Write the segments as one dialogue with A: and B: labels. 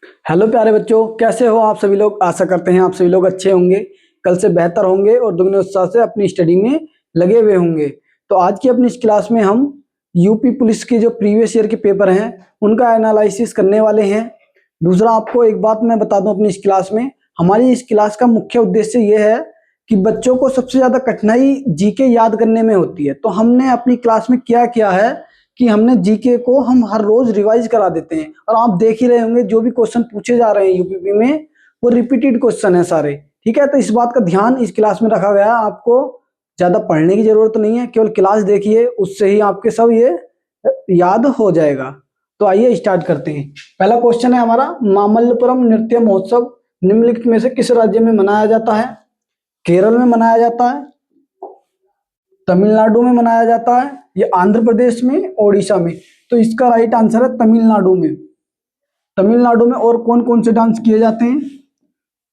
A: Hello प्यारे बच्चों, कैसे हो आप सभी लोग। आशा करते हैं आप सभी लोग अच्छे होंगे, कल से बेहतर होंगे और दुगने उत्साह से अपनी स्टडी में लगे हुए होंगे। तो आज की अपनी इस क्लास में हम यूपी पुलिस के जो प्रीवियस ईयर के पेपर हैं उनका एनालिसिस करने वाले हैं। दूसरा, आपको एक बात मैं बता दूं, अपनी इस क्लास में हमारी इस क्लास का मुख्य उद्देश्य ये है कि बच्चों को सबसे ज्यादा कठिनाई जीके याद करने में होती है। तो हमने अपनी क्लास में क्या किया है कि हमने जीके को हम हर रोज रिवाइज करा देते हैं। और आप देख ही रहे होंगे जो भी क्वेश्चन पूछे जा रहे हैं यूपीपी में वो रिपीटेड क्वेश्चन है सारे। ठीक है, तो इस बात का ध्यान इस क्लास में रखा गया है। आपको ज्यादा पढ़ने की जरूरत नहीं है, केवल क्लास देखिए, उससे ही आपके सब ये याद हो जाएगा। तो आइए स्टार्ट करते हैं। पहला क्वेश्चन है हमारा, मामल्लपुरम नृत्य महोत्सव निम्नलिखित में से किस राज्य में मनाया जाता है। केरल में मनाया जाता है, तमिलनाडु में मनाया जाता है, या आंध्र प्रदेश में, ओडिशा में। तो इसका राइट आंसर है तमिलनाडु में। तमिलनाडु में और कौन कौन से डांस किए जाते हैं।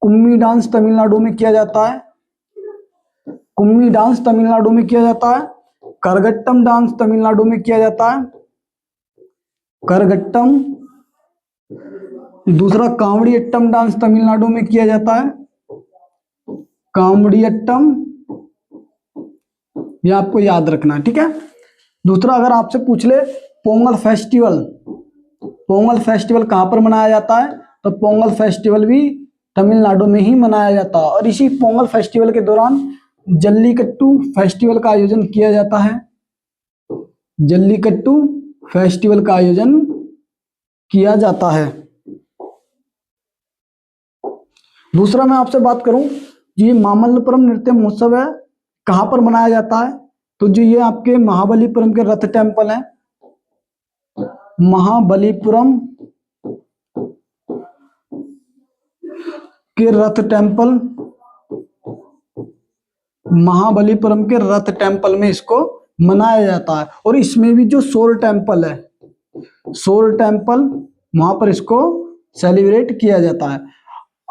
A: कुम्मी डांस तमिलनाडु में किया जाता है, कुम्मी डांस तमिलनाडु में किया जाता है। करगट्टम डांस तमिलनाडु में किया जाता है, करगट्टम। दूसरा, कांवड़ियट्टम डांस तमिलनाडु में किया जाता है, कांवड़ियट्टम। ये आपको याद रखना है, ठीक है। दूसरा, अगर आपसे पूछ ले पोंगल फेस्टिवल, पोंगल फेस्टिवल कहाँ पर मनाया जाता है, तो पोंगल फेस्टिवल भी तमिलनाडु में ही मनाया जाता है। और इसी पोंगल फेस्टिवल के दौरान जल्लीकट्टू फेस्टिवल का आयोजन किया जाता है, जल्लीकट्टू फेस्टिवल का आयोजन किया जाता है। दूसरा, मैं आपसे बात करूं, ये मामल्लपुरम नृत्य महोत्सव है कहां पर मनाया जाता है, तो जो ये आपके महाबलीपुरम के रथ टेम्पल है, महाबलीपुरम के रथ टेम्पल, महाबलीपुरम के रथ टेम्पल में इसको मनाया जाता है। और इसमें भी जो सोल टेम्पल है, सोल टेम्पल, वहां पर इसको सेलिब्रेट किया जाता है।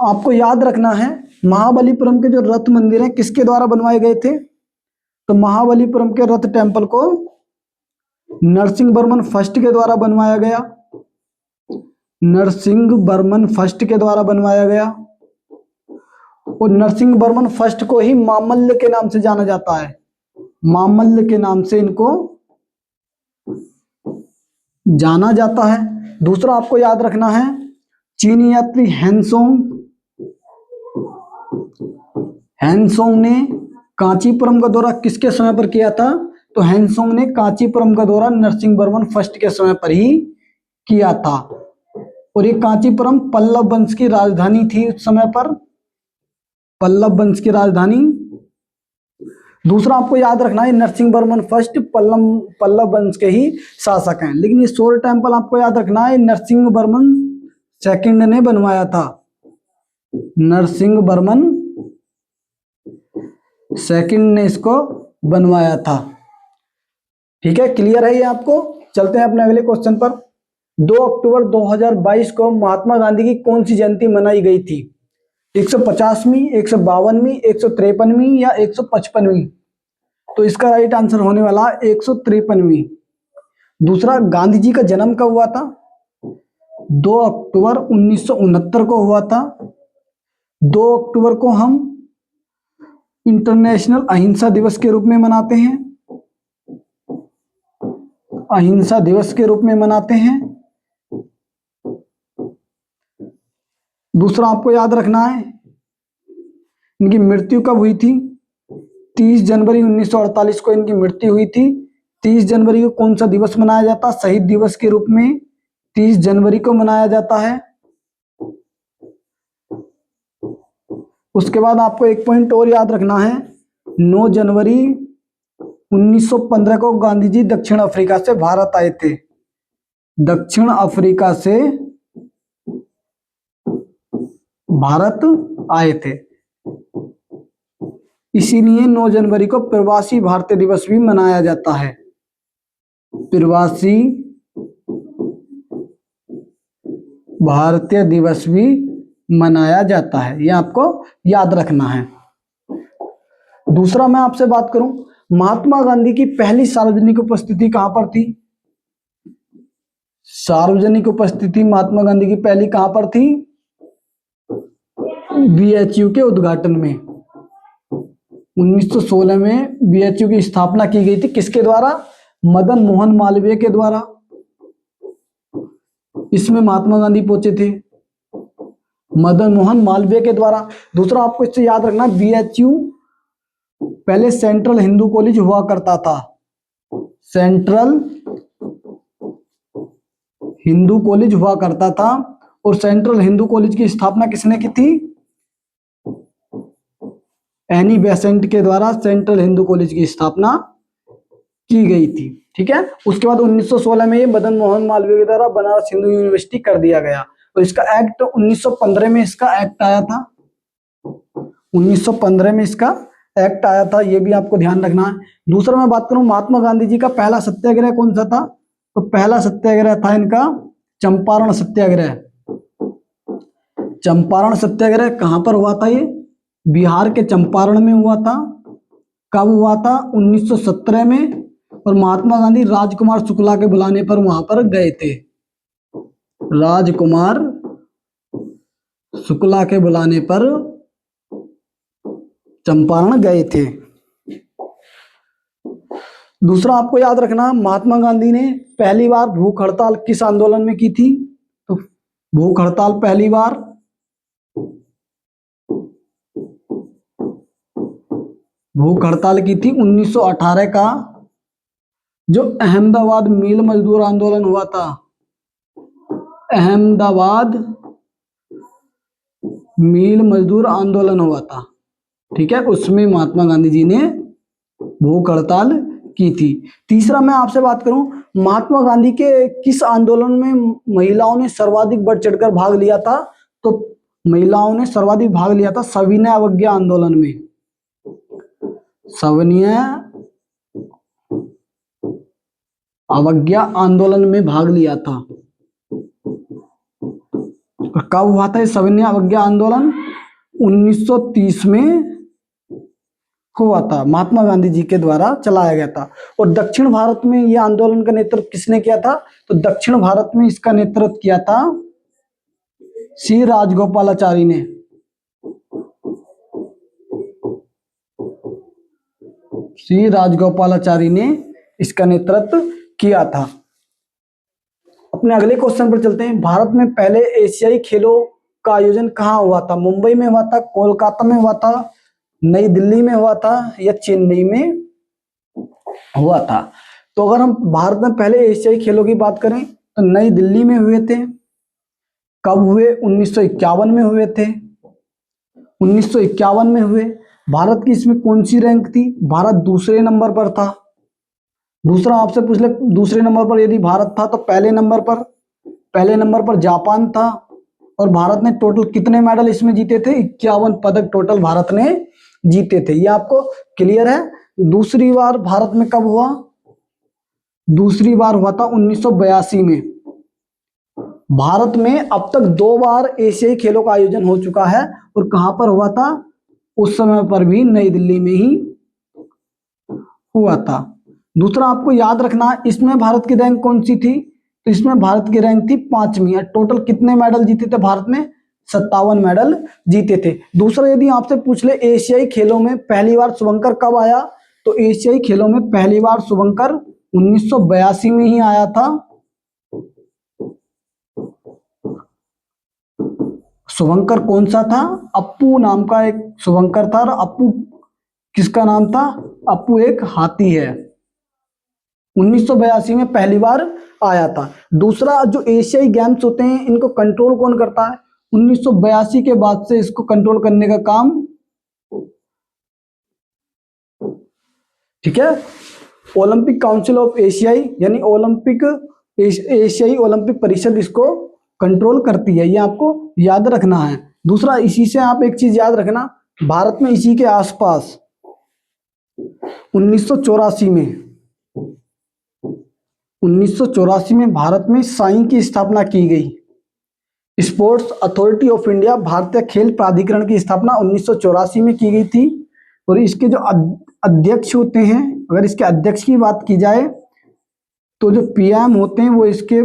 A: आपको याद रखना है महाबलीपुरम के जो रथ मंदिर हैं किसके द्वारा बनवाए गए थे, तो महाबलीपुरम के रथ टेम्पल को नरसिंह वर्मन फर्स्ट के द्वारा बनवाया गया, नरसिंह वर्मन फर्स्ट के द्वारा बनवाया गया। और नरसिंह वर्मन फर्स्ट को ही मामल्ल के नाम से जाना जाता है, मामल्ल के नाम से इनको जाना जाता है। दूसरा, आपको याद रखना है चीनी यात्री हैंसोंग, हैंसोंग ने कांचीपुरम का दौरा किसके समय पर किया था, तो हैंसोंग ने कांचीपुरम का दौरा नरसिंह वर्मन फर्स्ट के समय पर ही किया था। और ये कांचीपुरम पल्लव वंश की राजधानी थी उस समय पर, पल्लव वंश की राजधानी। दूसरा, आपको याद रखना है नरसिंह वर्मन फर्स्ट पल्लव वंश के ही शासक हैं। लेकिन ये सोल टेम्पल आपको याद रखना है नरसिंह वर्मन सेकंड ने बनवाया था, नरसिंह वर्मन सेकंड ने इसको बनवाया था। ठीक है, क्लियर है ये आपको। चलते हैं अपने अगले क्वेश्चन पर। 2 अक्टूबर 2022 को महात्मा गांधी की कौन सी जयंती मनाई गई थी, 150वीं, 152वीं, 153वीं या 155वीं। तो इसका राइट आंसर होने वाला 153वीं। दूसरा, गांधी जी का जन्म कब हुआ था, 2 अक्टूबर 1969 को हुआ था। 2 अक्टूबर को हम इंटरनेशनल अहिंसा दिवस के रूप में मनाते हैं, अहिंसा दिवस के रूप में मनाते हैं। दूसरा, आपको याद रखना है इनकी मृत्यु कब हुई थी, 30 जनवरी 1948 को इनकी मृत्यु हुई थी। 30 जनवरी को कौन सा दिवस मनाया जाता है, शहीद दिवस के रूप में 30 जनवरी को मनाया जाता है। उसके बाद आपको एक पॉइंट और याद रखना है, 9 जनवरी 1915 को गांधी जी दक्षिण अफ्रीका से भारत आए थे, दक्षिण अफ्रीका से भारत आए थे। इसीलिए 9 जनवरी को प्रवासी भारतीय दिवस भी मनाया जाता है, प्रवासी भारतीय दिवस भी मनाया जाता है। यह आपको याद रखना है। दूसरा, मैं आपसे बात करूं, महात्मा गांधी की पहली सार्वजनिक उपस्थिति कहां पर थी, सार्वजनिक उपस्थिति महात्मा गांधी की पहली कहां पर थी? बीएचयू के उद्घाटन में। 1916 में बीएचयू की स्थापना की गई थी, किसके द्वारा? मदन मोहन मालवीय के द्वारा। इसमें महात्मा गांधी पहुंचे थे मदन मोहन मालवीय के द्वारा। दूसरा आपको इससे याद रखना, बीएचयू पहले सेंट्रल हिंदू कॉलेज हुआ करता था। सेंट्रल हिंदू कॉलेज हुआ करता था और सेंट्रल हिंदू कॉलेज की स्थापना किसने की थी? एनी बेसेंट के द्वारा सेंट्रल हिंदू कॉलेज की स्थापना की गई थी। ठीक है। उसके बाद 1916 में ये मदन मोहन मालवीय के द्वारा बनारस हिंदू यूनिवर्सिटी कर दिया गया और इसका एक्ट 1915 में इसका एक्ट आया था। 1915 में इसका एक्ट आया था, ये भी आपको ध्यान रखना है। दूसरा मैं बात करूं महात्मा गांधी जी का पहला सत्याग्रह कौन सा था? तो पहला सत्याग्रह था इनका चंपारण सत्याग्रह। चंपारण सत्याग्रह कहां पर हुआ था? ये बिहार के चंपारण में हुआ था। कब हुआ था? 1917 में। और महात्मा गांधी राजकुमार शुक्ला के बुलाने पर वहां पर गए थे। राजकुमार शुक्ला के बुलाने पर चंपारण गए थे। दूसरा आपको याद रखना, महात्मा गांधी ने पहली बार भूख हड़ताल किस आंदोलन में की थी? तो भूख हड़ताल पहली बार भूख हड़ताल की थी 1918 का, जो अहमदाबाद मिल मजदूर आंदोलन हुआ था। अहमदाबाद मिल मजदूर आंदोलन हुआ था। ठीक है, उसमें महात्मा गांधी जी ने भूख हड़ताल की थी। तीसरा मैं आपसे बात करूं, महात्मा गांधी के किस आंदोलन में महिलाओं ने सर्वाधिक बढ़ चढ़कर भाग लिया था? तो महिलाओं ने सर्वाधिक भाग लिया था सविनय अवज्ञा आंदोलन में। सविनय अवज्ञा आंदोलन में भाग लिया था। कब हुआ था ये सविनय अवज्ञा आंदोलन? 1930 में हुआ था, महात्मा गांधी जी के द्वारा चलाया गया था। और दक्षिण भारत में यह आंदोलन का नेतृत्व किसने किया था? तो दक्षिण भारत में इसका नेतृत्व किया था श्री राजगोपालाचारी ने। श्री राजगोपालाचारी ने इसका नेतृत्व किया था। अपने अगले क्वेश्चन पर चलते हैं। भारत में पहले एशियाई खेलों का आयोजन कहाँ हुआ था? मुंबई में हुआ था, कोलकाता में हुआ था, नई दिल्ली में हुआ था या चेन्नई में हुआ था? तो अगर हम भारत में पहले एशियाई खेलों की बात करें तो नई दिल्ली में हुए थे। कब हुए? 1951 में हुए थे। 1951 में हुए। भारत की इसमें कौन सी रैंक थी? भारत दूसरे नंबर पर था। दूसरा आपसे पूछ ले, दूसरे नंबर पर यदि भारत था तो पहले नंबर पर जापान था। और भारत ने टोटल कितने मेडल इसमें जीते थे? 51 पदक टोटल भारत ने जीते थे। ये आपको क्लियर है? दूसरी बार भारत में कब हुआ? दूसरी बार हुआ था 1982 में। भारत में अब तक 2 बार एशियाई खेलों का आयोजन हो चुका है। और कहां पर हुआ था? उस समय पर भी नई दिल्ली में ही हुआ था। दूसरा आपको याद रखना, इसमें भारत की रैंक कौन सी थी? तो इसमें भारत की रैंक थी 5वीं। टोटल कितने मेडल जीते थे भारत ने? 57 मेडल जीते थे। दूसरा यदि आपसे पूछ ले एशियाई खेलों में पहली बार शुभंकर कब आया? तो एशियाई खेलों में पहली बार शुभंकर 1982 में ही आया था। शुभंकर कौन सा था? अप्पू नाम का एक शुभंकर था। और अप्पू किसका नाम था? अप्पू एक हाथी है। 1982 में पहली बार आया था। दूसरा, जो एशियाई गेम्स होते हैं इनको कंट्रोल कौन करता है? 1982 के बाद से इसको कंट्रोल करने का काम, ठीक है, ओलंपिक काउंसिल ऑफ एशियाई यानी एशियाई ओलंपिक परिषद इसको कंट्रोल करती है। ये आपको याद रखना है। दूसरा, इसी से आप एक चीज याद रखना, भारत में इसी के आसपास 1984 में भारत में साई की स्थापना की गई। स्पोर्ट्स अथॉरिटी ऑफ इंडिया, भारतीय खेल प्राधिकरण की स्थापना 1984 में की गई थी। और इसके जो अध्यक्ष होते हैं, अगर इसके अध्यक्ष की बात की जाए तो जो पीएम होते हैं वो इसके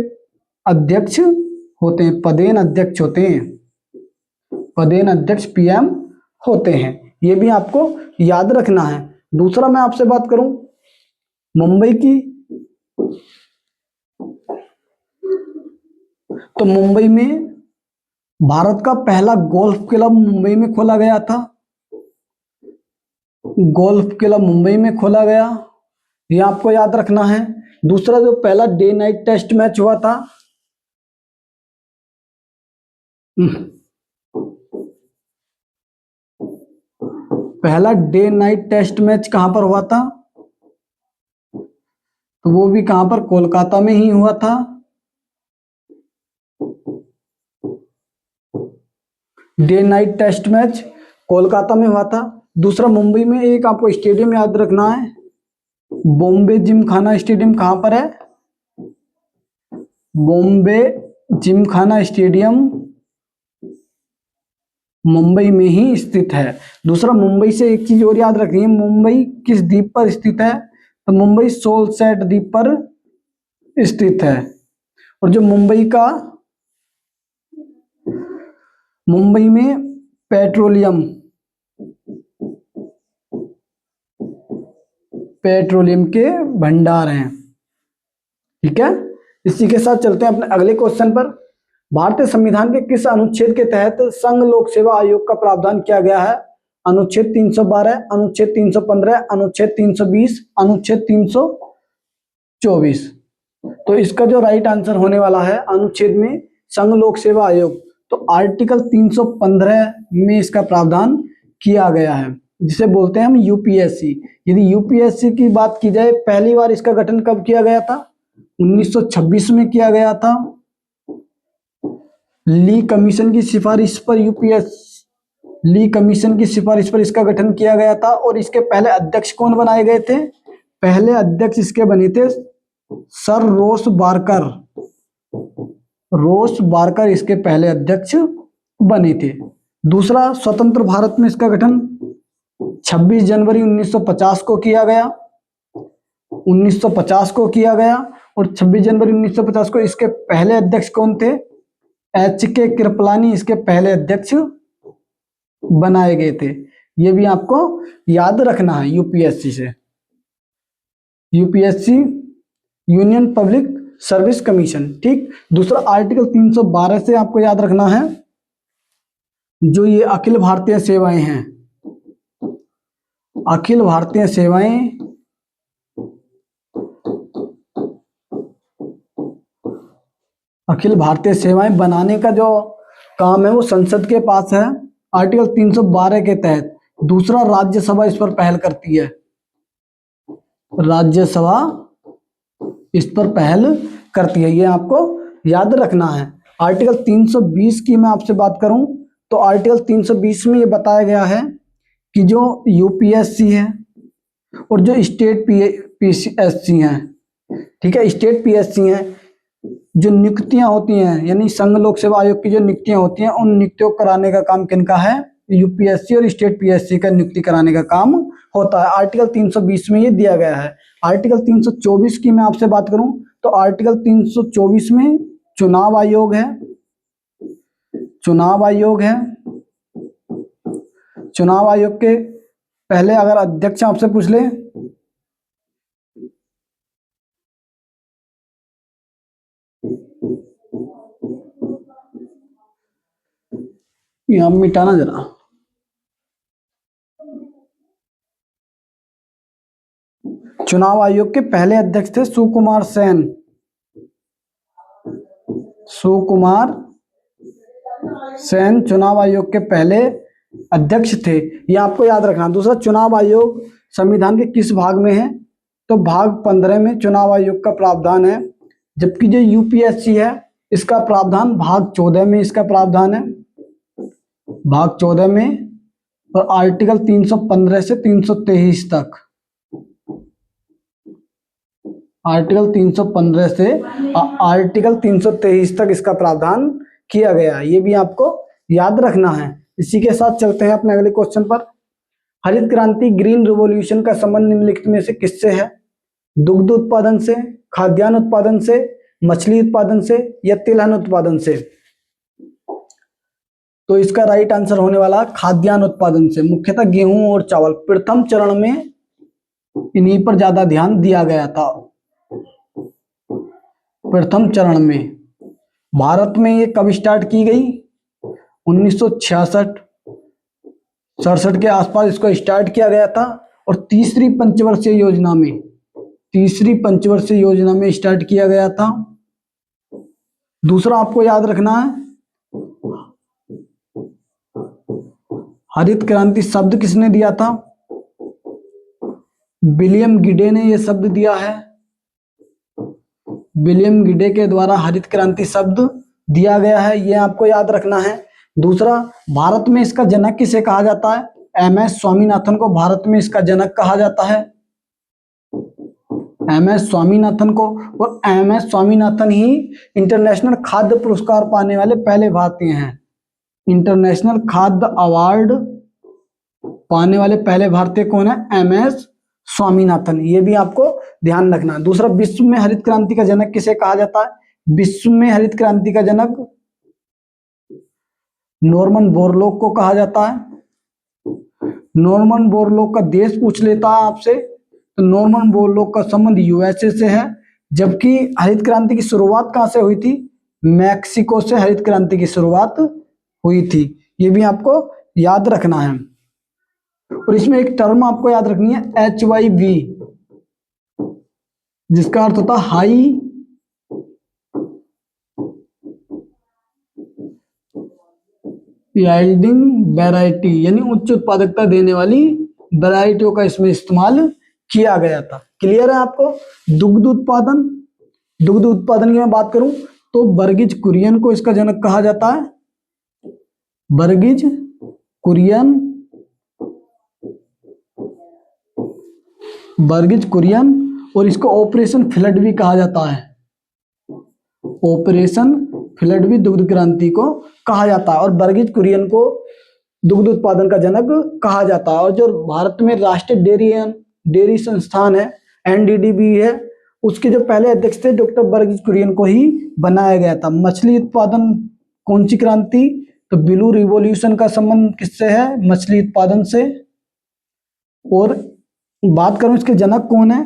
A: अध्यक्ष होते हैं, पदेन अध्यक्ष होते हैं, पदेन अध्यक्ष पीएम होते हैं। ये भी आपको याद रखना है। दूसरा मैं आपसे बात करूं मुंबई की, तो मुंबई में भारत का पहला गोल्फ क्लब मुंबई में खोला गया था, गोल्फ क्लब मुंबई में खोला गया, ये आपको याद रखना है। दूसरा जो पहला डे नाइट टेस्ट मैच हुआ था, पहला डे नाइट टेस्ट मैच कहां पर हुआ था, तो वो भी कहां पर, कोलकाता में ही हुआ था। Day night test match Kolkata में हुआ था। दूसरा मुंबई में एक आपको स्टेडियम याद रखना है, बॉम्बे जिमखाना स्टेडियम कहां पर है, बॉम्बे जिमखाना स्टेडियम मुंबई में ही स्थित है। दूसरा मुंबई से एक चीज और याद रखनी है, मुंबई किस द्वीप पर स्थित है, तो मुंबई सोलसेट द्वीप पर स्थित है। और जो मुंबई में पेट्रोलियम के भंडार हैं। ठीक है, इसी के साथ चलते हैं अपने अगले क्वेश्चन पर। भारतीय संविधान के किस अनुच्छेद के तहत संघ लोक सेवा आयोग का प्रावधान किया गया है? अनुच्छेद 312, अनुच्छेद 315, अनुच्छेद 320, अनुच्छेद 324। तो इसका जो राइट आंसर होने वाला है अनुच्छेद में संघ लोक सेवा आयोग, तो आर्टिकल 315 में इसका प्रावधान किया गया है, जिसे बोलते हैं हम यूपीएससी। यदि यूपीएससी की बात की जाए, पहली बार इसका गठन कब किया गया था? 1926 में किया गया था। ली कमीशन की सिफारिश पर इसका गठन किया गया था। और इसके पहले अध्यक्ष कौन बनाए गए थे? पहले अध्यक्ष इसके बने थे सर रोस बारकर इसके पहले अध्यक्ष बने थे। दूसरा, स्वतंत्र भारत में इसका गठन 26 जनवरी 1950 को किया गया, 1950 को किया गया। और 26 जनवरी 1950 को इसके पहले अध्यक्ष कौन थे? एच.के. कृपलानी इसके पहले अध्यक्ष बनाए गए थे। ये भी आपको याद रखना है यूपीएससी से, UPSC union public service commission. ठीक। दूसरा, आर्टिकल 312 से आपको याद रखना है, जो ये अखिल भारतीय सेवाएं हैं, अखिल भारतीय सेवाएं बनाने का जो काम है वो संसद के पास है आर्टिकल 312 के तहत। दूसरा, राज्यसभा इस पर पहल करती है, राज्यसभा इस पर पहल करती है, ये आपको याद रखना है। आर्टिकल 320 की मैं आपसे बात करूं तो आर्टिकल 320 में ये बताया गया है कि जो यूपीएससी है और जो स्टेट पीएससी हैं, ठीक है, स्टेट पीएससी हैं, जो नियुक्तियां होती हैं, यानी संघ लोक सेवा आयोग की जो नियुक्तियां होती हैं, उन नियुक्तियों को कराने का काम किनका है? यूपीएससी और स्टेट पीएससी का नियुक्ति कराने का काम होता है। आर्टिकल 320 में ये दिया गया है। आर्टिकल 324 की मैं आपसे बात करूं तो आर्टिकल 324 में चुनाव आयोग है, चुनाव आयोग के पहले अगर अध्यक्ष आपसे पूछ ले, यहां मिटाना जरा, चुनाव आयोग के पहले अध्यक्ष थे सुकुमार सेन चुनाव आयोग के पहले अध्यक्ष थे, ये आपको याद रखना। दूसरा, चुनाव आयोग संविधान के किस भाग में है? तो भाग 15 में चुनाव आयोग का प्रावधान है, जबकि जो यूपीएससी है इसका प्रावधान भाग 14 में इसका प्रावधान है, भाग 14 में। और आर्टिकल 315 से 323 तक, आर्टिकल 315 से आर्टिकल 323 तक इसका प्रावधान किया गया है, ये भी आपको याद रखना है। इसी के साथ चलते हैं अपने अगले क्वेश्चन पर। हरित क्रांति ग्रीन रिवॉल्यूशन का संबंध निम्नलिखित में से किससे है? दुग्ध उत्पादन से, खाद्यान्न उत्पादन से, मछली उत्पादन से या तिलहन उत्पादन से? तो इसका राइट आंसर होने वाला खाद्यान्न उत्पादन से, मुख्यतः गेहूं और चावल। प्रथम चरण में इन्हीं पर ज्यादा ध्यान दिया गया था। प्रथम चरण में भारत में ये कब स्टार्ट की गई? 1966 67 के आसपास इसको स्टार्ट किया गया था। और तीसरी पंचवर्षीय योजना में स्टार्ट किया गया था। दूसरा आपको याद रखना है, हरित क्रांति शब्द किसने दिया था? विलियम गिडे ने यह शब्द दिया है। विलियम गिडे के द्वारा हरित क्रांति शब्द दिया गया है, यह आपको याद रखना है। दूसरा, भारत में इसका जनक किसे कहा जाता है? एमएस स्वामीनाथन को भारत में इसका जनक कहा जाता है, एमएस स्वामीनाथन को। और एमएस स्वामीनाथन ही इंटरनेशनल खाद्य पुरस्कार पाने वाले पहले भारतीय हैं। इंटरनेशनल खाद्य अवार्ड पाने वाले पहले भारतीय कौन है? एमएस स्वामीनाथन। ये भी आपको ध्यान रखना है। दूसरा, विश्व में हरित क्रांति का जनक किसे कहा जाता है? विश्व में हरित क्रांति का जनक नॉर्मन बोरलॉग को कहा जाता है। नॉर्मन बोरलॉग का देश पूछ लेता है आपसे, तो नॉर्मन बोरलॉग का संबंध यूएसए से है। जबकि हरित क्रांति की शुरुआत कहां से हुई थी? मैक्सिको से हरित क्रांति की शुरुआत हुई थी। ये भी आपको याद रखना है। और इसमें एक टर्म आपको याद रखनी है, HYV, जिसका अर्थ होता है हाई यील्डिंग वैरायटी, यानी उच्च उत्पादकता देने वाली वैरायटियों का इसमें इस्तेमाल किया गया था। क्लियर है आपको? दुग्ध उत्पादन की मैं बात करूं तो बर्गिज कुरियन को इसका जनक कहा जाता है। बर्गिज कुरियन, और इसको ऑपरेशन फ्लड भी कहा जाता है। ऑपरेशन फ्लड भी दुग्ध क्रांति को कहा जाता है, और बर्गिज कुरियन को दुग्ध उत्पादन का जनक कहा जाता है। और जो भारत में राष्ट्रीय डेयरी संस्थान है, NDDB है, उसके जो पहले अध्यक्ष थे डॉक्टर बर्गिज कुरियन को ही बनाया गया था। मछली उत्पादन कौन सी क्रांति? तो ब्लू रिवॉल्यूशन का संबंध किससे है? मछली उत्पादन से। और बात करूं इसके जनक कौन है?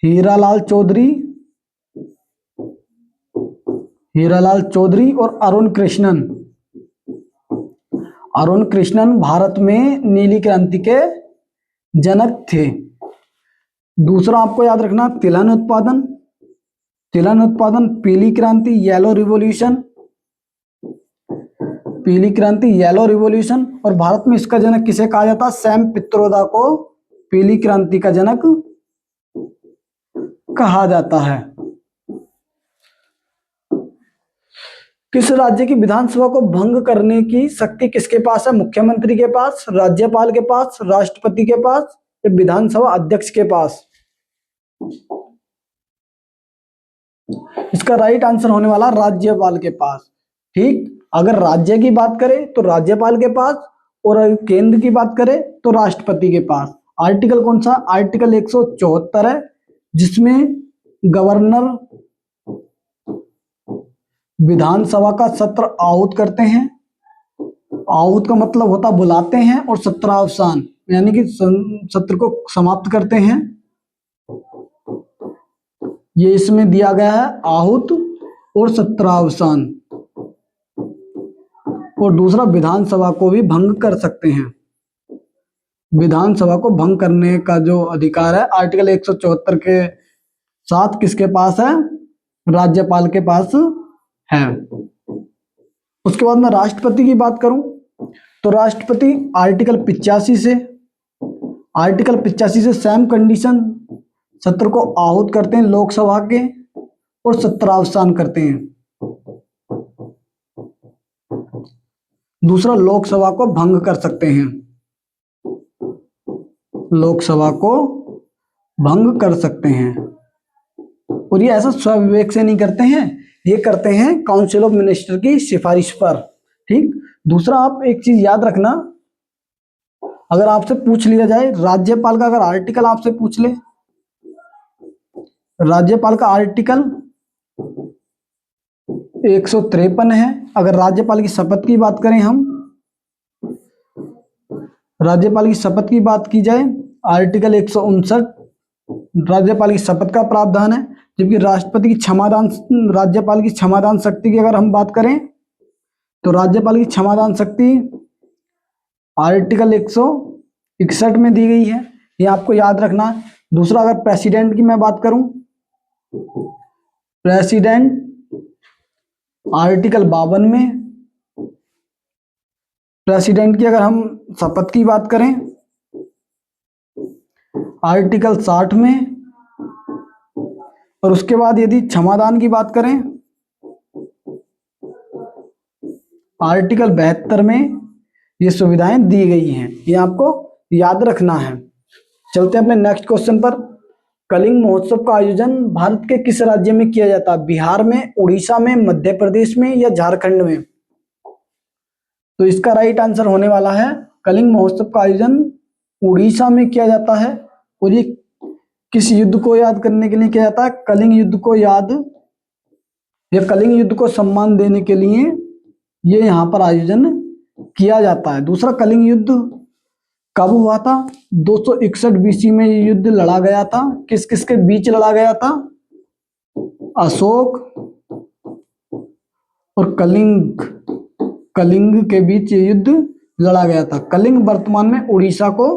A: हीरालाल चौधरी और अरुण कृष्णन भारत में नीली क्रांति के जनक थे। दूसरा आपको याद रखना, तिलहन उत्पादन, पीली क्रांति, येलो रिवॉल्यूशन। और भारत में इसका जनक किसे कहा जाता है? सैम पित्रोदा को पीली क्रांति का जनक कहा जाता है। किस राज्य की विधानसभा को भंग करने की शक्ति किसके पास है? मुख्यमंत्री के पास, राज्यपाल के पास, राष्ट्रपति के पास या विधानसभा अध्यक्ष के पास? इसका राइट आंसर होने वाला राज्यपाल के पास। ठीक, अगर राज्य की बात करें तो राज्यपाल के पास, और केंद्र की बात करें तो राष्ट्रपति के पास। आर्टिकल कौन सा? आर्टिकल 174 है, जिसमें गवर्नर विधानसभा का सत्र आहूत करते हैं। आहूत का मतलब होता बुलाते हैं, और सत्रावसान यानी कि सत्र को समाप्त करते हैं। ये इसमें दिया गया है, आहूत और सत्रावसान। और दूसरा, विधानसभा को भी भंग कर सकते हैं। विधानसभा को भंग करने का जो अधिकार है आर्टिकल 174 के साथ किसके पास है? राज्यपाल के पास है। उसके बाद मैं राष्ट्रपति की बात करूं तो राष्ट्रपति आर्टिकल 85 से सेम कंडीशन सत्र को आहूत करते हैं लोकसभा के, और सत्रावसान करते हैं। दूसरा, लोकसभा को भंग कर सकते हैं। लोकसभा को भंग कर सकते हैं, और ये ऐसा स्वविवेक से नहीं करते हैं, ये करते हैं काउंसिल ऑफ मिनिस्टर की सिफारिश पर। ठीक। दूसरा, आप एक चीज याद रखना, अगर आपसे पूछ लिया जाए राज्यपाल का, अगर आर्टिकल आपसे पूछ ले राज्यपाल का आर्टिकल 153 है। अगर राज्यपाल की शपथ की बात करें हम, राज्यपाल की शपथ की बात की जाए, आर्टिकल 159 राज्यपाल की शपथ का प्रावधान है। जबकि राष्ट्रपति की क्षमादान, राज्यपाल की क्षमादान शक्ति की अगर हम बात करें तो राज्यपाल की क्षमादान शक्ति आर्टिकल 161 में दी गई है, ये आपको याद रखना है। दूसरा, अगर प्रेसिडेंट की मैं बात करूं, प्रेसिडेंट आर्टिकल 52 में, प्रेसिडेंट की अगर हम शपथ की बात करें आर्टिकल 60 में, और उसके बाद यदि क्षमादान की बात करें आर्टिकल 72 में ये सुविधाएं दी गई हैं, ये आपको याद रखना है। चलते हैं अपने नेक्स्ट क्वेश्चन पर। कलिंग महोत्सव का आयोजन भारत के किस राज्य में किया जाता है? बिहार में, उड़ीसा में, मध्य प्रदेश में या झारखंड में? तो इसका राइट आंसर होने वाला है कलिंग महोत्सव का आयोजन उड़ीसा में किया जाता है। और ये किस युद्ध को याद करने के लिए किया जाता है? कलिंग युद्ध को याद, या कलिंग युद्ध को सम्मान देने के लिए ये यहाँ पर आयोजन किया जाता है। दूसरा, कलिंग युद्ध कब हुआ था? 261 बीसी में ये युद्ध लड़ा गया था। किस किस के बीच लड़ा गया था? अशोक और कलिंग, कलिंग के बीच ये युद्ध लड़ा गया था। कलिंग वर्तमान में उड़ीसा को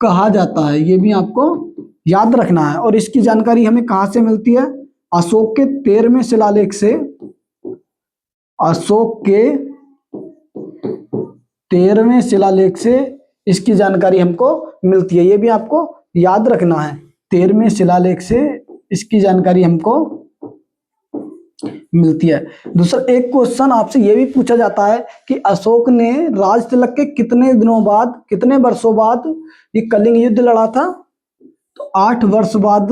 A: कहा जाता है, ये भी आपको याद रखना है। और इसकी जानकारी हमें कहां से मिलती है? अशोक के 13वें शिलालेख से, अशोक के 13वें शिलालेख से इसकी जानकारी हमको मिलती है, ये भी आपको याद रखना है। 13वें शिलालेख से इसकी जानकारी हमको मिलती है। दूसरा, एक क्वेश्चन आपसे ये भी पूछा जाता है कि अशोक ने राज तिलक के कितने दिनों बाद, कितने वर्षों बाद ये कलिंग युद्ध लड़ा था? तो 8 वर्ष बाद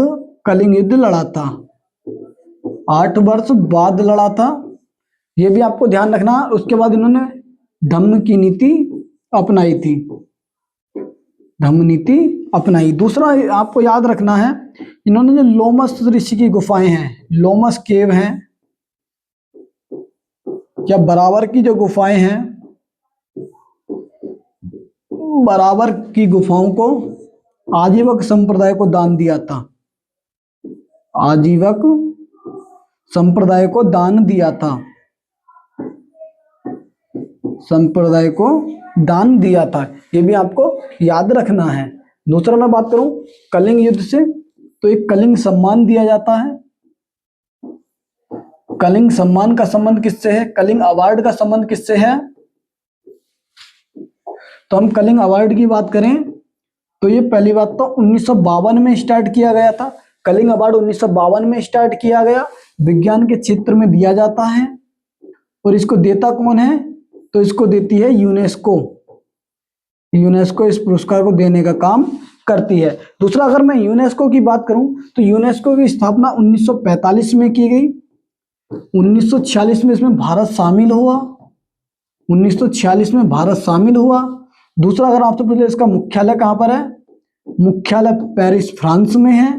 A: कलिंग युद्ध लड़ा था, 8 वर्ष बाद लड़ा था, ये भी आपको ध्यान रखना। उसके बाद इन्होंने धम्म की नीति अपनाई थी, धम्म नीति अपनाई। दूसरा आपको याद रखना है, इन्होंने जो लोमस ऋषि की गुफाएं हैं, लोमस केव हैं, या बराबर की जो गुफाएं हैं, बराबर की गुफाओं को आजीवक संप्रदाय को दान दिया था, आजीवक संप्रदाय को दान दिया था, संप्रदाय को दान दिया था, ये भी आपको याद रखना है। दूसरा मैं बात करूं कलिंग युद्ध से, तो एक कलिंग सम्मान दिया जाता है। कलिंग सम्मान का संबंध किससे है? कलिंग अवार्ड का संबंध किससे है? तो हम कलिंग अवार्ड की बात करें तो ये पहली बात तो 1952 में स्टार्ट किया गया था। कलिंग अवार्ड 1952 में स्टार्ट किया गया, विज्ञान के क्षेत्र में दिया जाता है। और इसको देता कौन है? तो इसको देती है यूनेस्को, यूनेस्को इस पुरस्कार को देने का काम करती है। दूसरा, अगर मैं यूनेस्को की बात करूं तो यूनेस्को की स्थापना 1945 में की गई, 1946 में इसमें भारत शामिल हुआ, 1946 में भारत शामिल हुआ। दूसरा, अगर आपसे पूछे इसका मुख्यालय कहां पर है? मुख्यालय पेरिस फ्रांस में है।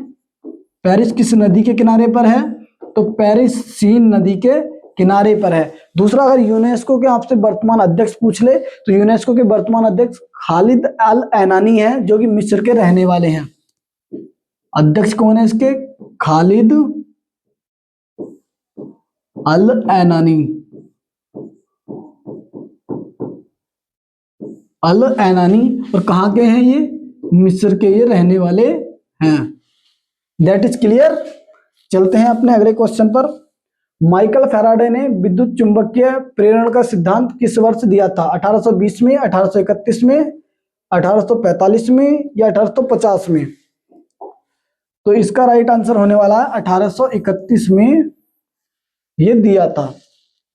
A: पेरिस किस नदी के किनारे पर है? तो पेरिस सीन नदी के किनारे पर है। दूसरा, अगर यूनेस्को के आपसे वर्तमान अध्यक्ष पूछ ले तो यूनेस्को के वर्तमान अध्यक्ष खालिद अल ऐनानी है, जो कि मिस्र के रहने वाले हैं। अध्यक्ष कौन है इसके? खालिद अल ऐनानी, अल ऐनानी। और कहाँ के हैं ये? मिस्र के ये रहने वाले हैं। That is clear. चलते हैं अपने अगले क्वेश्चन पर। माइकल फैराडे ने विद्युत चुंबकीय प्रेरण का सिद्धांत किस वर्ष दिया था? 1820 में, 1831 में, 1845 में या 1850 में? तो इसका राइट आंसर होने वाला है 1831 में ये दिया था।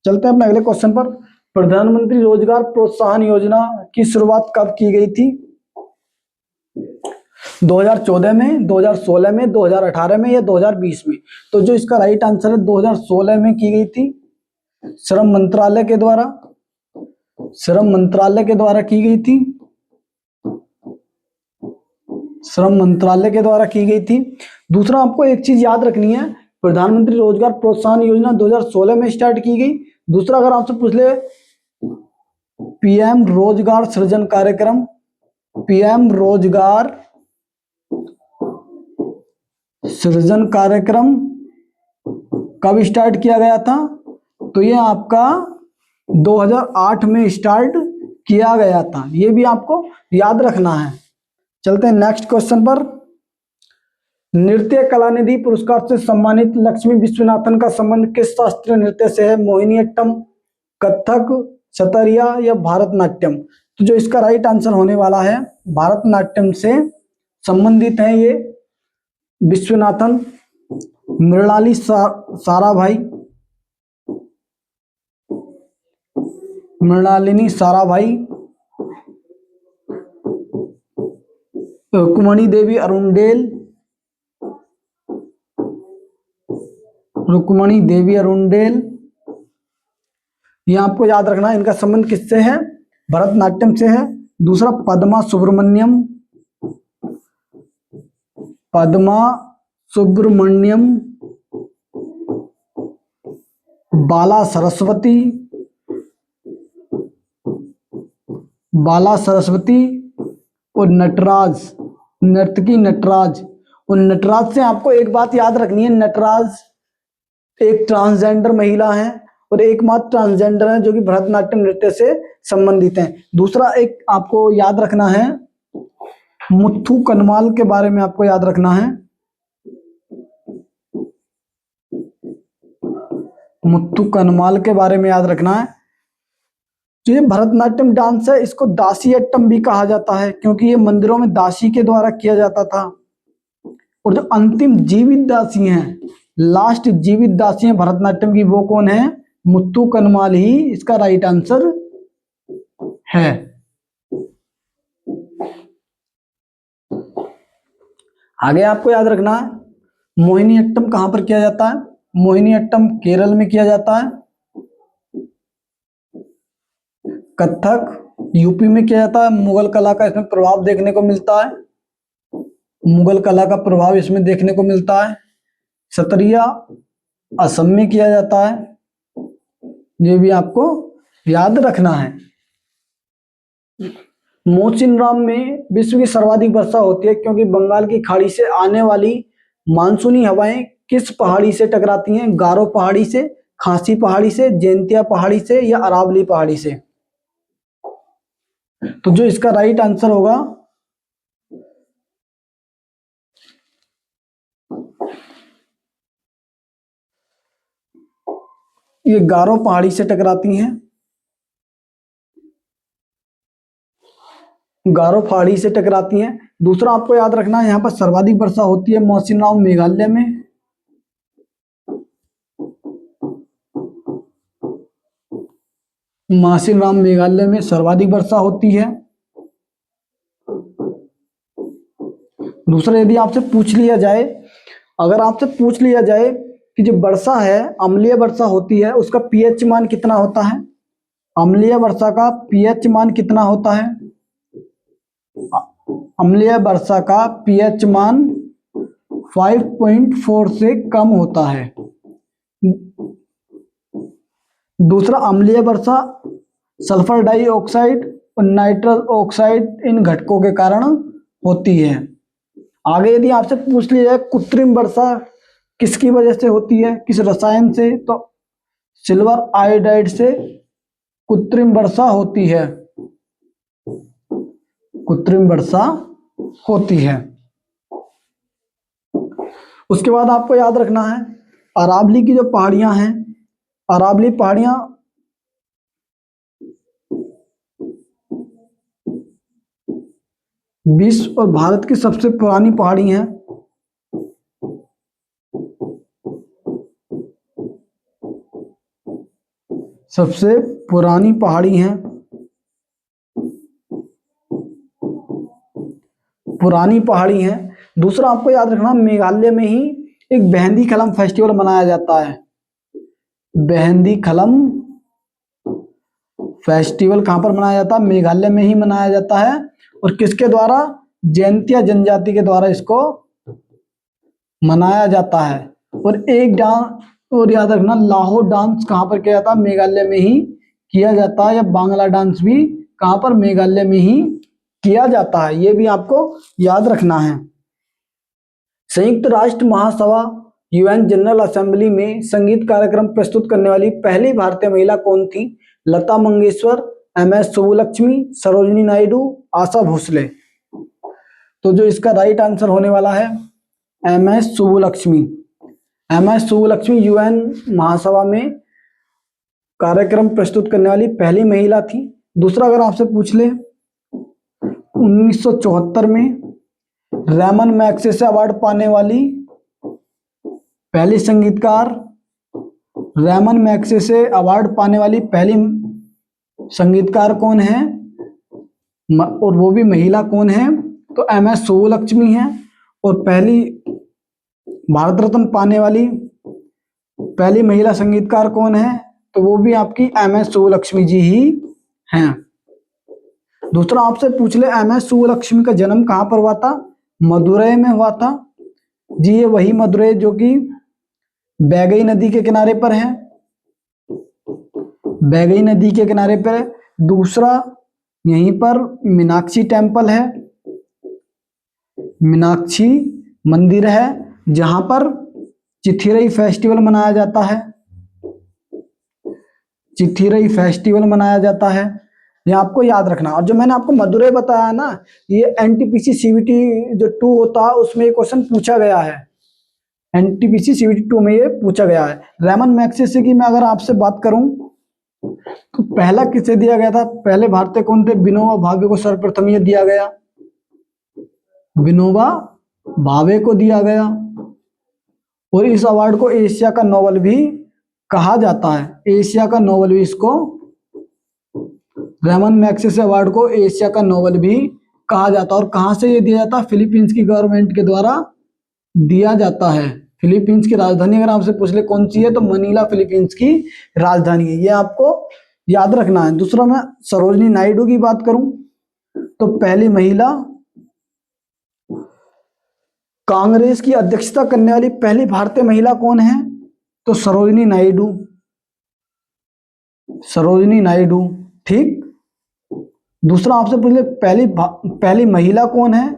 A: चलते हैं अपने अगले क्वेश्चन पर। प्रधानमंत्री रोजगार प्रोत्साहन योजना की शुरुआत कब की गई थी? 2014 में, 2016 में, 2018 में या 2020 में? तो जो इसका राइट आंसर है 2016 में की गई थी, श्रम मंत्रालय के द्वारा, श्रम मंत्रालय के द्वारा की गई थी, श्रम मंत्रालय के द्वारा की गई थी। दूसरा आपको एक चीज याद रखनी है, प्रधानमंत्री रोजगार प्रोत्साहन योजना 2016 में स्टार्ट की गई। दूसरा अगर आपसे पूछ ले पीएम रोजगार सृजन कार्यक्रम, पीएम रोजगार सृजन कार्यक्रम कब स्टार्ट किया गया था, तो ये आपका 2008 में स्टार्ट किया गया था। ये भी आपको याद रखना है। चलते हैं नेक्स्ट क्वेश्चन पर। नृत्य कलानिधि पुरस्कार से सम्मानित लक्ष्मी विश्वनाथन का संबंध किस शास्त्रीय नृत्य से है? मोहिनीअट्टम, कथक, सतरिया या भारतनाट्यम? तो जो इसका राइट आंसर होने वाला है भारतनाट्यम से संबंधित है ये विश्वनाथन। मृणाली साराभाई, मृणालिनी साराभाई, रुक्मणी देवी अरुणडेल, रुक्मणी देवी अरुणडेल, ये आपको याद रखना है। इनका संबंध किससे है? भरतनाट्यम से है। दूसरा पद्मा सुब्रमण्यम, पद्मा सुब्रमण्यम, बाला सरस्वती, बाला सरस्वती और नटराज, नर्तकी नटराज। और नटराज से आपको एक बात याद रखनी है, नटराज एक ट्रांसजेंडर महिला है और एकमात्र ट्रांसजेंडर है जो कि भरतनाट्यम नृत्य से संबंधित हैं। दूसरा एक आपको याद रखना है, मुथु कनमाल के बारे में आपको याद रखना है। मुथु कनमाल के बारे में याद रखना है। जो ये भरतनाट्यम डांस है इसको दासीअट्टम भी कहा जाता है क्योंकि ये मंदिरों में दासी के द्वारा किया जाता था। और जो अंतिम जीवित दासी हैं, लास्ट जीवित दासी हैं भरतनाट्यम की, वो कौन है? मुथु कनमाल ही इसका राइट आंसर है। आगे आपको याद रखना है मोहिनीअट्टम कहां पर किया जाता है? मोहिनीअट्टम केरल में किया जाता है। कथक यूपी में किया जाता है। मुगल कला का इसमें प्रभाव देखने को मिलता है, मुगल कला का प्रभाव इसमें देखने को मिलता है। सतरिया असम में किया जाता है। ये भी आपको याद रखना है। मोचिनराम में विश्व की सर्वाधिक वर्षा होती है क्योंकि बंगाल की खाड़ी से आने वाली मानसूनी हवाएं किस पहाड़ी से टकराती हैं? गारो पहाड़ी से, खासी पहाड़ी से, जैंतिया पहाड़ी से या अरावली पहाड़ी से? तो जो इसका राइट आंसर होगा ये गारो पहाड़ी से टकराती हैं, गारो पहाड़ी से टकराती हैं। दूसरा आपको याद रखना है यहाँ पर सर्वाधिक वर्षा होती है मौसिनराम मेघालय में। मौसिनराम मेघालय में सर्वाधिक वर्षा होती है। दूसरा यदि आपसे पूछ लिया जाए, अगर आपसे पूछ लिया जाए कि जो वर्षा है अम्लीय वर्षा होती है उसका पीएच मान कितना होता है? अम्लीय वर्षा का पीएच मान कितना होता है? अम्लीय वर्षा का पीएच मान 5.4 से कम होता है। दूसरा अम्लीय वर्षा सल्फर डाइऑक्साइड और नाइट्रस ऑक्साइड इन घटकों के कारण होती है। आगे यदि आपसे पूछ लिया जाए कृत्रिम वर्षा किसकी वजह से होती है, किस रसायन से, तो सिल्वर आयोडाइड से कृत्रिम वर्षा होती है, कृत्रिम वर्षा होती है। उसके बाद आपको याद रखना है अरावली की जो पहाड़ियां हैं, अरावली पहाड़ियां विश्व और भारत की सबसे पुरानी पहाड़ी हैं। सबसे पुरानी पहाड़ी हैं, पुरानी पहाड़ी हैं। दूसरा आपको याद रखना मेघालय में ही एक बेहंदी खलम फेस्टिवल मनाया जाता है। बेहंदी खलम फेस्टिवल कहां पर मनाया जाता है? मेघालय में ही मनाया जाता है। और किसके द्वारा? जयंतिया जनजाति के द्वारा इसको मनाया जाता है। और एक डांस और याद रखना, लाहौर डांस कहाँ पर किया जाता है? मेघालय में ही किया जाता है। या बांग्ला डांस भी कहाँ पर? मेघालय में ही किया जाता है। ये भी आपको याद रखना है। संयुक्त राष्ट्र महासभा यूएन जनरल असेंबली में संगीत कार्यक्रम प्रस्तुत करने वाली पहली भारतीय महिला कौन थी? लता मंगेशकर, एमएस सुब्बुलक्ष्मी, सरोजिनी नायडू, आशा भोसले। तो जो इसका राइट आंसर होने वाला है MS Subbulakshmi. MS Subbulakshmi UN महासभा में कार्यक्रम प्रस्तुत करने वाली पहली महिला थी। दूसरा अगर आपसे पूछ ले, 1974 में रैमन मैग्सेसे अवार्ड पाने वाली पहली संगीतकार, रैमन मैग्सेसे अवार्ड पाने वाली पहली संगीतकार कौन है और वो भी महिला कौन है? तो एमएस सुब्बुलक्ष्मी है। और पहली भारत रत्न पाने वाली पहली महिला संगीतकार कौन है? तो वो भी आपकी एमएस सुब्बुलक्ष्मी जी ही हैं। दूसरा आपसे पूछ ले, एमएस सुब्बुलक्ष्मी का जन्म कहाँ पर हुआ था? मदुरै में हुआ था जी। ये वही मदुरै जो कि बैगई नदी के किनारे पर है, बैगई नदी के किनारे पर है। दूसरा यहीं पर मीनाक्षी टेम्पल है, मीनाक्षी मंदिर है जहां पर चिथिरई फेस्टिवल मनाया जाता है, चिथिरई फेस्टिवल मनाया जाता है। ये आपको याद रखना। और जो मैंने आपको मदुरै बताया ना, ये एनटीपीसी सीवीटी जो 2 होता है उसमें ये क्वेश्चन पूछा गया है। एनटीपीसी सीवीटी 2 में ये पूछा गया है। रैमन मैग्सेसे की मैं अगर आपसे बात करूं तो पहला किसे दिया गया था? पहले भारतीय कौन थे? विनोबा भावे को सर्वप्रथम ये दिया गया, विनोबा भावे को दिया गया। और इस अवार्ड को एशिया का नोबेल भी कहा जाता है। एशिया का नोबेल भी इसको, रैमन मैग्सेसे अवार्ड को एशिया का नोबेल भी कहा जाता है। और कहां से ये दिया जाता है? फिलीपींस की गवर्नमेंट के द्वारा दिया जाता है। फिलीपींस की राजधानी अगर आपसे पूछ ले कौन सी है, तो मनीला फिलीपींस की राजधानी है। ये आपको याद रखना है। दूसरा मैं सरोजिनी नायडू की बात करूं तो पहली महिला कांग्रेस की अध्यक्षता करने वाली पहली भारतीय महिला कौन है? तो सरोजिनी नायडू, सरोजिनी नायडू। ठीक। दूसरा आपसे पूछ ले, पहली महिला कौन है?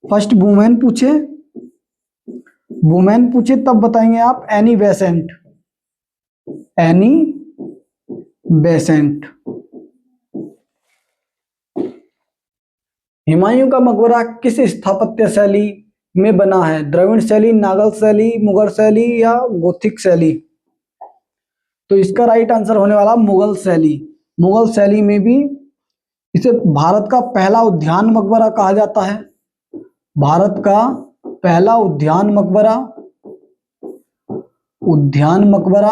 A: फर्स्ट वुमेन पूछे, वुमेन पूछे तब बताएंगे आप। Annie Besant, Annie Besant. Humayun का मकबरा किस स्थापत्य शैली में बना है? द्रविड़ शैली, नागल शैली, मुगल शैली या गोथिक शैली? तो इसका राइट आंसर होने वाला मुगल शैली। मुगल शैली में भी इसे भारत का पहला उद्यान मकबरा कहा जाता है। भारत का पहला उद्यान मकबरा, उद्यान मकबरा,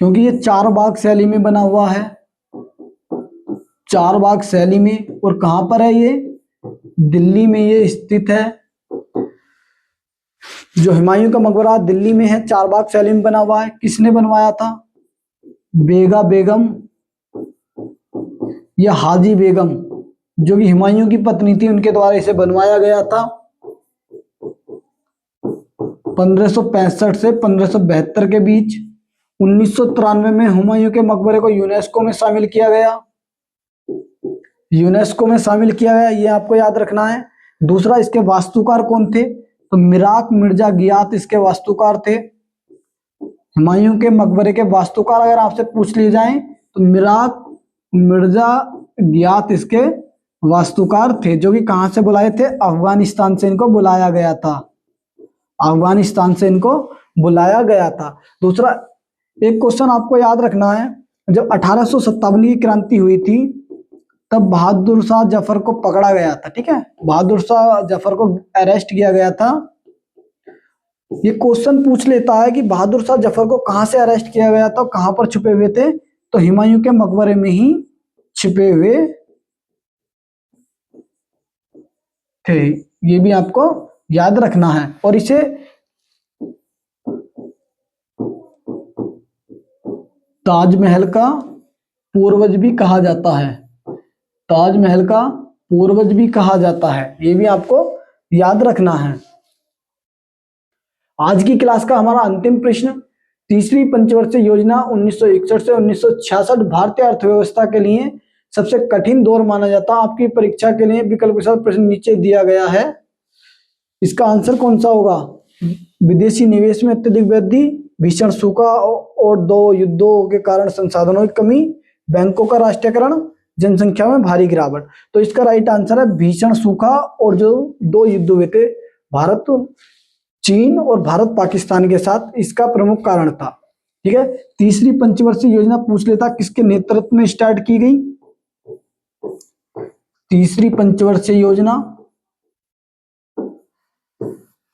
A: क्योंकि ये 4 बाग शैली में बना हुआ है, 4 बाग शैली में। और कहां पर है ये? दिल्ली में ये स्थित है। जो हुमायूं का मकबरा दिल्ली में है, 4 बाग शैली में बना हुआ है। किसने बनवाया था? बेगा बेगम या हाजी बेगम, जो कि हुमायूं की पत्नी थी, उनके द्वारा इसे बनवाया गया था 1565 से 1572 के बीच। 1993 में हुमायूं के मकबरे को यूनेस्को में शामिल किया गया, यूनेस्को में शामिल किया गया। ये आपको याद रखना है। दूसरा, इसके वास्तुकार कौन थे? तो मिराक मिर्जा गियात इसके वास्तुकार थे। हुमायूं के मकबरे के वास्तुकार अगर आपसे पूछ लिए जाएं तो मिराक मिर्जा गियात इसके वास्तुकार थे, जो कि कहां से बुलाए थे? अफगानिस्तान से इनको बुलाया गया था, अफगानिस्तान से इनको बुलाया गया था। दूसरा एक क्वेश्चन आपको याद रखना है, जब 1857 की क्रांति हुई थी तब बहादुर शाह जफर को पकड़ा गया था। ठीक है, बहादुर शाह जफर को अरेस्ट किया गया था। ये क्वेश्चन पूछ लेता है कि बहादुर शाह जफर को कहां से अरेस्ट किया गया था, कहां पर छुपे हुए थे? तो हुमायूं के मकबरे में ही छिपे हुए थे। ये भी आपको याद रखना है। और इसे ताजमहल का पूर्वज भी कहा जाता है, ताजमहल का पूर्वज भी कहा जाता है, ये भी आपको याद रखना है। आज की क्लास का हमारा अंतिम प्रश्न, तीसरी पंचवर्षीय योजना 1961 से 1966 भारतीय अर्थव्यवस्था के लिए सबसे कठिन दौर माना जाता है। आपकी परीक्षा के लिए विकल्प के साथ प्रश्न नीचे दिया गया है, इसका आंसर कौन सा होगा? विदेशी निवेश में अत्यधिक वृद्धि, भीषण सूखा और दो युद्धों के कारण संसाधनों की कमी, बैंकों का राष्ट्रीयकरण, जनसंख्या में भारी गिरावट। तो इसका राइट आंसर है भीषण सूखा और जो दो युद्ध हुए थे भारत चीन और भारत पाकिस्तान के साथ, इसका प्रमुख कारण था। ठीक है, तीसरी पंचवर्षीय योजना पूछ लेता किसके नेतृत्व में स्टार्ट की गई? तीसरी पंचवर्षीय योजना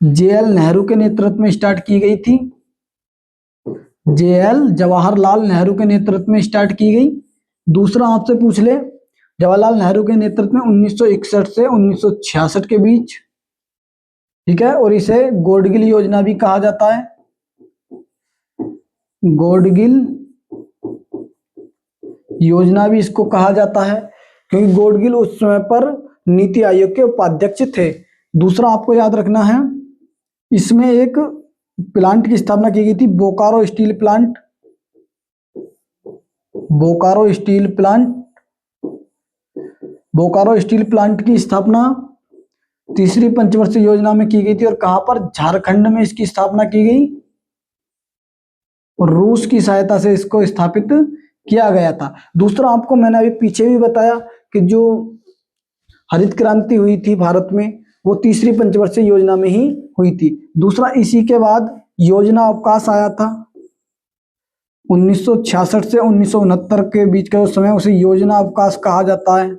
A: जेएल नेहरू के नेतृत्व में स्टार्ट की गई थी। जेएल जवाहरलाल नेहरू के नेतृत्व में स्टार्ट की गई। दूसरा आपसे पूछ ले, जवाहरलाल नेहरू के नेतृत्व में 1961 से 1966 के बीच। ठीक है, और इसे गॉडगिल योजना भी कहा जाता है। गॉडगिल योजना भी इसको कहा जाता है क्योंकि गॉडगिल उस समय पर नीति आयोग के उपाध्यक्ष थे। दूसरा आपको याद रखना है, इसमें एक प्लांट की स्थापना की गई थी, Bokaro steel plant. Bokaro steel plant, Bokaro steel plant की स्थापना तीसरी पंचवर्षीय योजना में की गई थी। और कहां पर? झारखंड में इसकी स्थापना की गई और रूस की सहायता से इसको स्थापित किया गया था। दूसरा आपको मैंने अभी पीछे भी बताया कि जो हरित क्रांति हुई थी भारत में, वो तीसरी पंचवर्षीय योजना में ही हुई थी। दूसरा, इसी के बाद योजना अवकाश आया था 1966 से 1969 के बीच का समय, उसे योजना अवकाश कहा जाता है।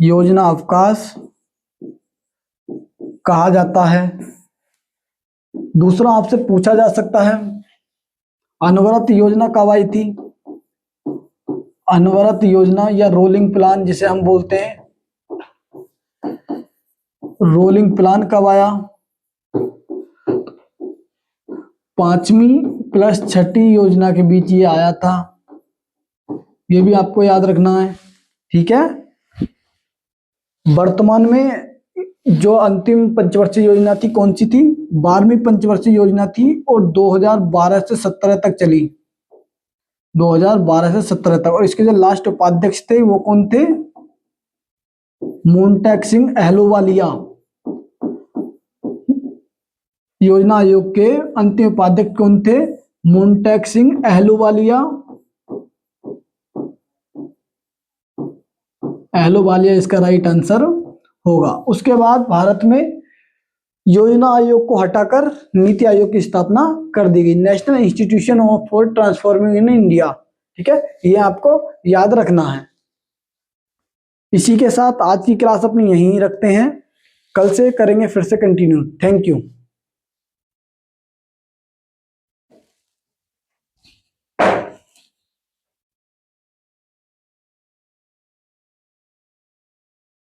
A: योजना अवकाश कहा जाता है। दूसरा आपसे पूछा जा सकता है, अनवरत योजना कब आई थी? अनवरत योजना या रोलिंग प्लान जिसे हम बोलते हैं, रोलिंग प्लान कब आया? 5वीं प्लस 6ठी योजना के बीच ये आया था, ये भी आपको याद रखना है। ठीक है, वर्तमान में जो अंतिम पंचवर्षीय योजना थी कौन सी थी? 12वीं पंचवर्षीय योजना थी और 2012 से 17 तक चली। 2012 से 17 तक। और इसके जो लास्ट उपाध्यक्ष थे वो कौन थे? मोन्टेक सिंह अहलूवालिया। योजना आयोग के अंतिम उपाध्यक्ष कौन थे? मोन्टेक सिंह अहलूवालिया। अहलूवालिया इसका राइट आंसर होगा। उसके बाद भारत में योजना आयोग को हटाकर नीति आयोग की स्थापना कर दी गई, national institution for transforming in India. ठीक है, ये आपको याद रखना है। इसी के साथ आज की क्लास अपनी यहीं रखते हैं, कल से करेंगे फिर से कंटिन्यू। Thank you.